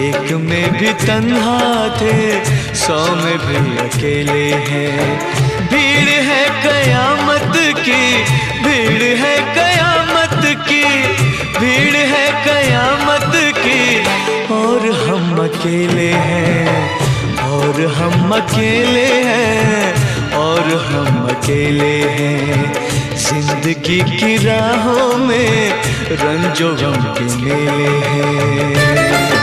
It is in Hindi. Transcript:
एक में भी तन्हा थे, 100 में भी अकेले हैं। भीड़ है कयामत की, भीड़ है कयामत की, भीड़ है कयामत की, और हम अकेले हैं, और हम अकेले हैं, और हम अकेले हैं। जिंदगी की राहों में रंजो गम के मेले हैं।